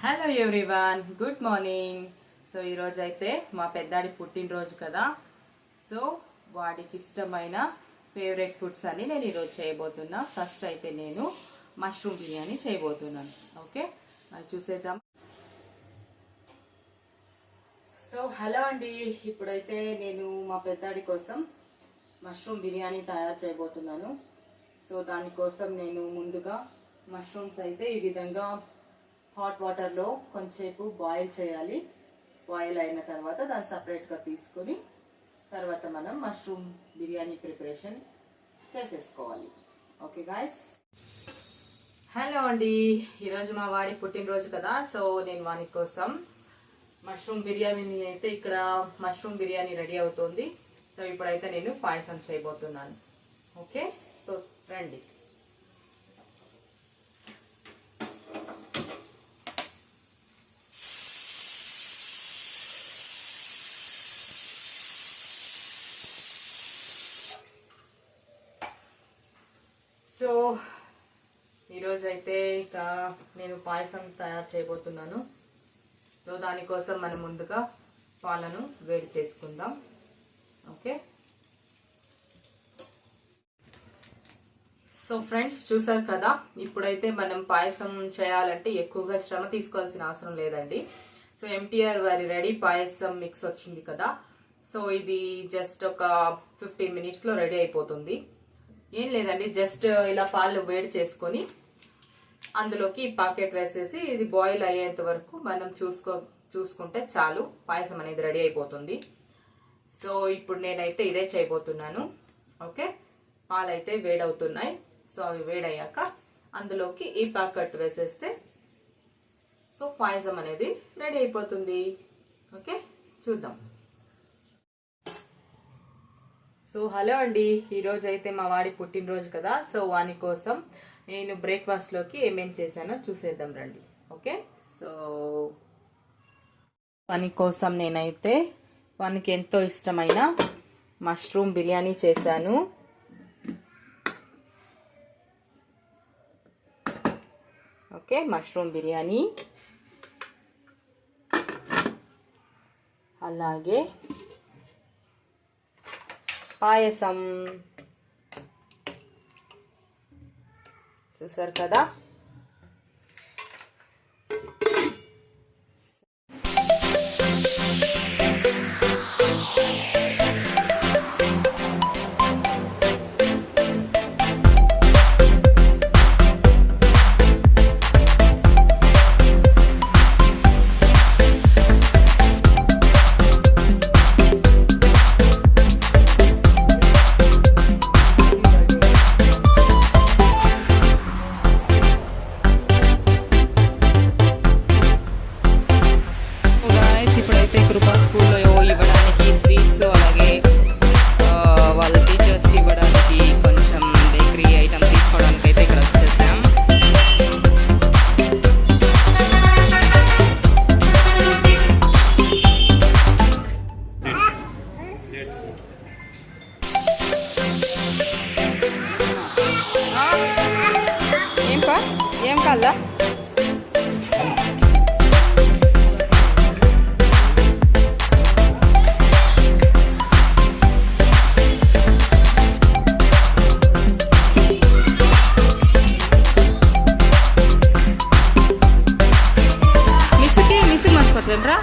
Hello everyone, good morning. So ఈరోజు అయితే మా పెద్దాడి పుట్టినరోజు కదా. సో వాడికి ఇష్టమైన ఫేవరెట్ ఫుడ్స్ అని నేను ఈరోజు చేయబోతున్నా. ఫస్ట్ అయితే నేను మష్రూమ్ బిర్యానీ చేయబోతున్నాను. ఓకే, అది చూసేద్దాం. సో హలో అండి, ఇప్పుడైతే నేను మా పెద్దాడి కోసం మష్రూమ్ బిర్యానీ తయారు చేయబోతున్నాను. సో దానికోసం నేను ముందుగా మష్రూమ్స్ అయితే ఈ విధంగా హాట్ వాటర్లో కొంచెంసేపు బాయిల్ చేయాలి. బాయిల్ అయిన తర్వాత దాన్ని సపరేట్గా తీసుకొని తర్వాత మనం మష్రూమ్ బిర్యానీ ప్రిపరేషన్ చేసేసుకోవాలి. Okay guys. హలో అండి, ఈరోజు మా వాడి పుట్టినరోజు కదా. సో నేను వాడి కోసం మష్రూమ్ బిర్యానీ అయితే ఇక్కడ మష్రూమ్ బిర్యానీ రెడీ అవుతుంది. సో ఇప్పుడైతే నేను పాయసం చేయబోతున్నాను. ఓకే, సో రండి. సో ఈరోజు అయితే ఇక నేను పాయసం తయారు చేయబోతున్నాను. సో దానికోసం మనం ముందుగా పాలను వేడి చేసుకుందాం. ఓకే, సో ఫ్రెండ్స్ చూసారు కదా, ఇప్పుడైతే మనం పాయసం చేయాలంటే ఎక్కువగా శ్రమ తీసుకోవాల్సిన అవసరం లేదండి. సో ఎంటీఆర్ వారి రెడీ పాయసం మిక్స్ వచ్చింది కదా. సో ఇది జస్ట్ ఒక 15 minutesలో రెడీ అయిపోతుంది. ఏం లేదండి, జస్ట్ ఇలా పాలు వేడి చేసుకొని అందులోకి పాకెట్ వేసేసి ఇది బాయిల్ అయ్యేంత వరకు మనం చూసుకుంటే చాలు, పాయసం అనేది రెడీ అయిపోతుంది. సో ఇప్పుడు నేనైతే ఇదే చేయబోతున్నాను. ఓకే, పాలు అయితే వేడవుతున్నాయి. సో అవి వేడయ్యాక అందులోకి ఈ ప్యాకెట్ వేసేస్తే సో పాయసం అనేది రెడీ అయిపోతుంది. ఓకే, చూద్దాం. సో హలో అండి, ఈరోజు అయితే మా వాడి పుట్టినరోజు కదా. సో వాని కోసం నేను బ్రేక్ఫాస్ట్లోకి ఏమేం చేశానో చూసేద్దాం రండి. ఓకే, సో వాని కోసం నేనైతే వానికి ఎంతో ఇష్టమైన మష్రూమ్ బిర్యానీ చేశాను. ఓకే, మష్రూమ్ బిర్యానీ, అలాగే పాయసం చూసారు కదా. ఏం కాల్లా మిస్కి మర్చిపోతుండ్రా.